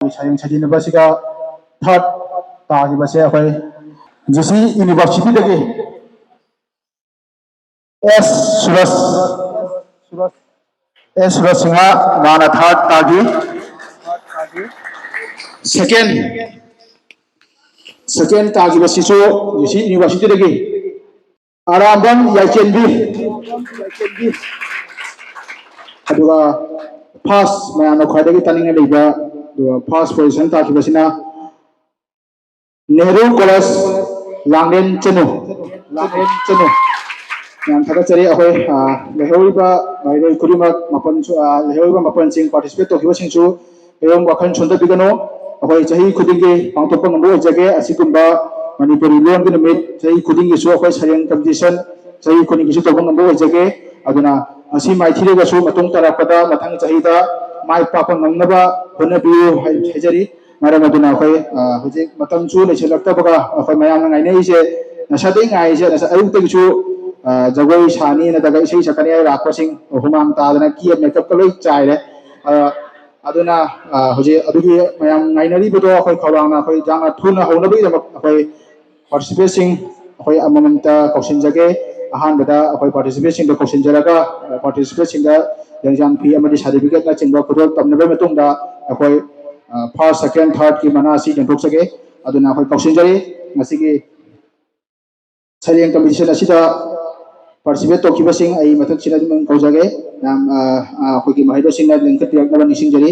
sayang sajinabasiga third tagibase akhoi GC University dagi S Suraj S Suraj Singha mana third tagi second tagibasiso GC University dagi Arambam Yaikendi aduga first mayamna khwaidagi taninga leiba aduga first position takibasina Nehru College Langlen Chenu yang thaka chari ahoi lehoriba bairoi kurima mapan lehoriba mapan sing participate tokiba singchu eyong wakhan chonda bigano ahoi chahi khudingi pangtokpa ngambo jage asigumba manipuri lon gi numit chahi khudingi su ahoi sareng competition chahi khudingi su tobang ngambo jage aduna asi maithire ga su matung tarapada mathang chahi da mai papa ngamnaba honabiu hajari maram aduna ahoi hojik matam chu leselakta baga ahoi mayam ngai nei se nasade ngai se nasa ayuk te chu jagoi sani na daga isei sakani ai rakosing humam ta dana ki makeup ka loi chai re aduna hoje adugi mayam ngainari bodo akhoi khawang na akhoi jang thuna hona bi akhoi participation akhoi amamta kausin jage ahan bada akhoi participation da kausin jaraga participation da jangjang phi amadi certificate na chingba khudol tamna ba matung da akhoi first second third ki mana si jang thok sage aduna akhoi kausin jari ngasigi sareng competition asida participate tokiba sing ai mathak sina dum kaujage nam khogi mahaido singna lengka tiak na nising jari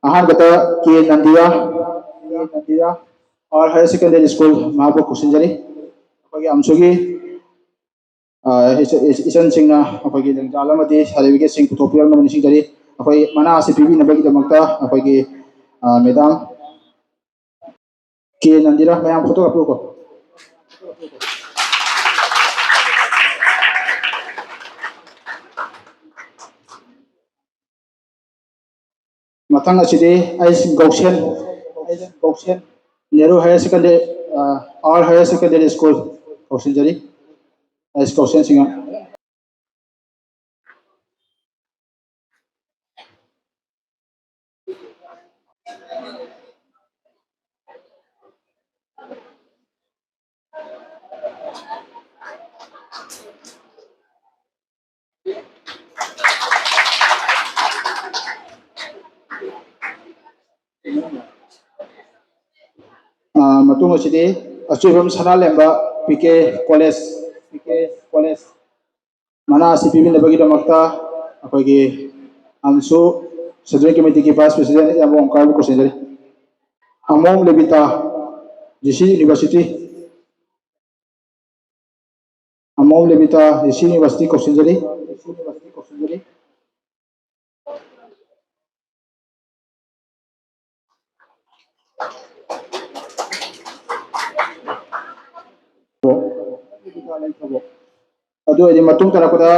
ahan gata K Nandia और higher secondary school माबो कुसिन जरी khogi amsugi isan singna khogi lengjala mati certificate sing topiak na nising jari khoi mana CPB na bagi damakta khogi madam K Nandira mayam photo upload ko matang aside ais Gausen Nehru Higher Secondary or Higher Secondary School Gausen jari ais Gausen singa matung aside achuram sana lemba PK College mana CPB na bagi damakta akogi amsu Student Committee ki Vice President among karbo ko sendiri among lebita GC University ko sendiri adu edi matung tarakoda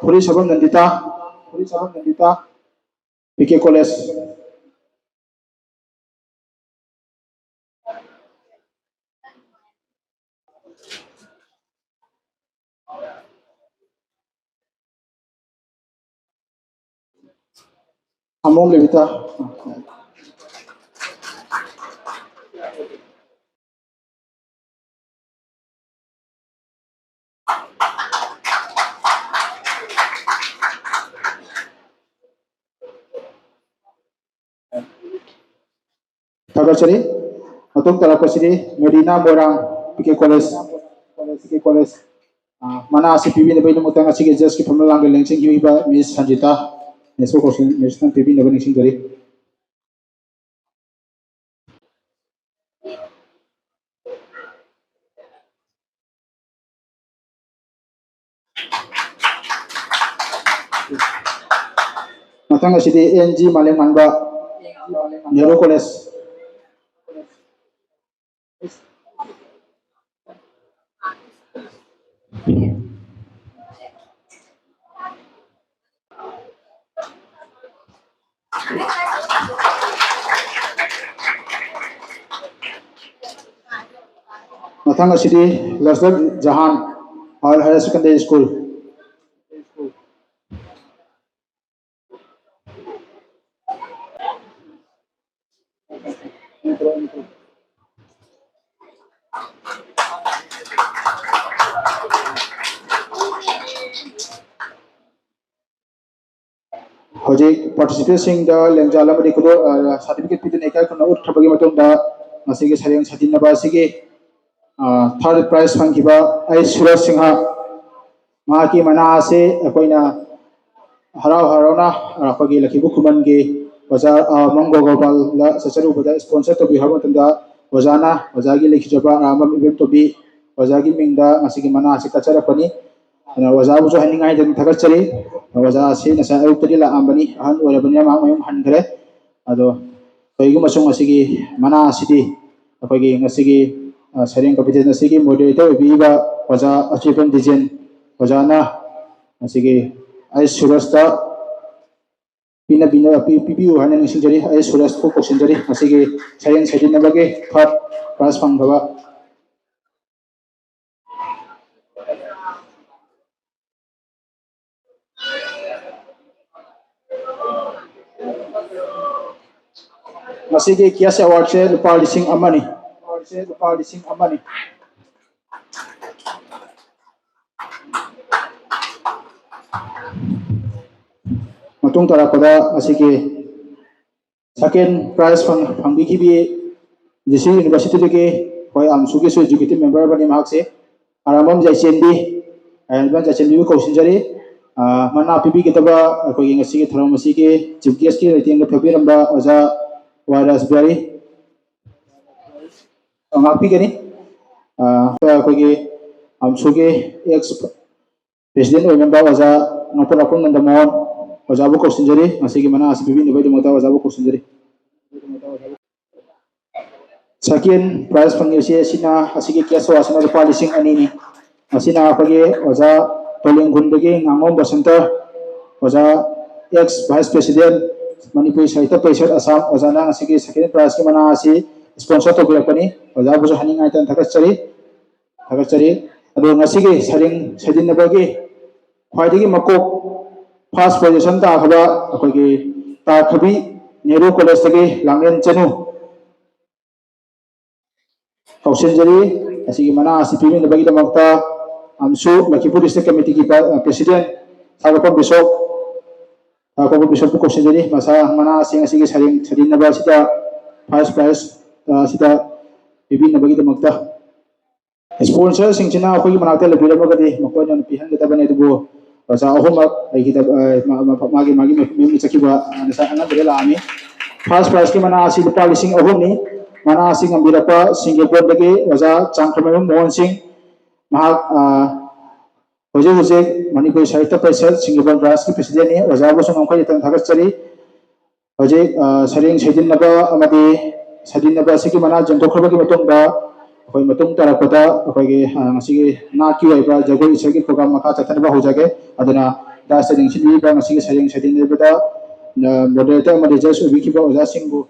Puri Sabam Nandita PK College among lebita Tagachari matung tarakosiri Medina Borang PK College mana CPB na bai lumutang asige just ki phamla lang lengsing gi ba Miss Sanjita neso kosin national PB na bani sing gari matang aside NG Maleng Manba Nehru College matang aside Lasdar Jahan All Higher Secondary School Hojik participation da lengjal amadi kudo certificate pidun ekai kuna uthrabagi matungda masigi sareng sadin naba asigi third prize fangkiba ai Suraj Singha maki mana ase akoina harau harauna akogi lakibu kumangi bazar Mango Gopal la sacharu bada sponsor to bi harma tanda wazana wazagi lekhijaba amam event to bi wazagi mingda masigi mana ase kachara pani waza bujo haningai den thagachari waza ase nasa ayuktari la ambani ahan orabani ma mayum hangre ado toigu masung asigi mana asidi akogi ngasigi sareng competition asigi moderator biba waza achievement design wazana asigi ai surasta pina bina pipiu hanan sinjari ai suras ko sinjari asigi sareng sadin nabage third class pangaba masigi kias award se lupa lising amani matung tarapada asigi second prize phangbi khibi JC University dege hoi amsugi so executive member bani mahakse aramam jaichendi ban jaichendi ko sinjari mana pibi kitaba ko ngasi tharam asigi chief guest ki rating ga thabiramba oja waras bari ngapi gani ko amsugi ex president oimba oja nopon akon nandamon oja bu ko sinjari asigi mana asibi ni bai mata oja bu ko sinjari second prize fangisi sina asigi kiaso asina rupa lising ani ni asina apage oja toling gundagi ngangom basanta oja ex vice president manipur sahitya parishad assam oja na asigi second prize ki mana asi sponsor to bilakani oja bujo haningai tan thakachari ado ngasigi saring sadin nabagi khwaidagi makok first position ta khaba akogi ta khabi Nehru College tagi langlen chanu kausenjari asigi mana asipimi nabagi damakta amsu Lakipur District Committee ki president Thagapam Bishop kausenjari masa mana asing asigi saring sadin naba sida first prize sida bibi nabagi damakta sponsor singchina akhoi manakta labirabagadi makoina pihan gatabane dubo basa ahoma aigida magi mimi chakiba nasa anan bela ami first prize ki mana asi lupa lising ahoni mana asing ambirapa Singapore dagi waja Changkhamem Mohan Singh mahak hojek Manipur Sahitya Parishad Singapore branch ki president ni waja bu sung amkhai tan thagachari hojek saring sedin naba amadi sadin naba siki mana jantokhraba ki matongda akoi matung tarapada akoi ngasigi na ki oiba jagoi isagi program makha chathanba hojage aduna da saring sidwi ba ngasigi saring sedin nebada moderator amadi judge ubikhiba oja singbu